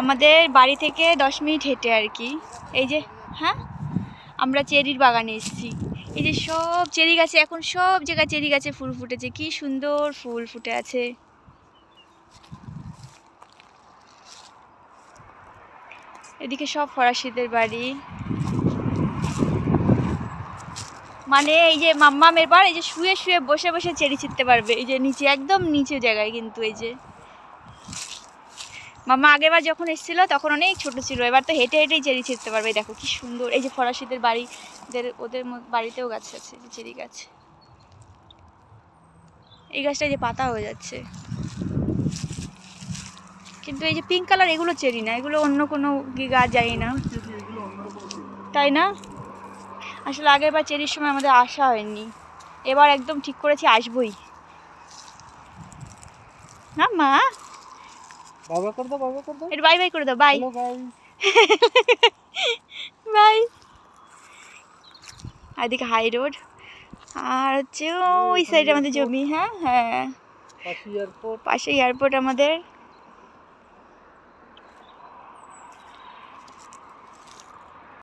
আমাদের বাড়ি থেকে 10 মিনিট হেঁটে আর কি। এই যে হ্যাঁ, আমরা চেরির বাগানে এসেছি। এই যে সব চেরি গাছে, এখন সব জায়গায় চেরি গাছে ফুল ফুটেছে, কি সুন্দর ফুল ফুটে আছে। এদিকে সব ফরাসিদের বাড়ি। মানে এই যে মাম্মাম এবার এই যে শুয়ে শুয়ে বসে বসে চেরি ছিঁড়তে পারবে। এই যে নিচে, একদম নিচে জায়গায় কিন্তু। এই যে মাম্মা আগেরবার যখন এসেছিল তখন অনেক ছোট ছিল, এবার তো হেঁটে হেঁটেই চেরি ছিঁড়তে পারবে। দেখো কি সুন্দর। এই যে ফরাসিদের বাড়িদের, ওদের বাড়িতেও গাছ আছে, চেরি গাছ। এই গাছটা যে পাতা হয়ে যাচ্ছে, কিন্তু এই যে পিঙ্ক কালার এগুলো চেরি না, এগুলো অন্য কোনো গাছ, জানি না, তাই না? আসলে আগেরবার চেরির সময় আমাদের আসা হয়নি, এবার একদম ঠিক করেছি আসবই। না মা, বাবা করে দাও, বাবা করে দাও, এটা বাই বাই করে দাও, বাই হ্যালো বাই। আর এদিকে হাই রোড, আর হচ্ছে ওই সাইডে আমাদের জমি। হ্যাঁ হ্যাঁ, পাশে এয়ারপোর্ট, পাশে এয়ারপোর্ট আমাদের।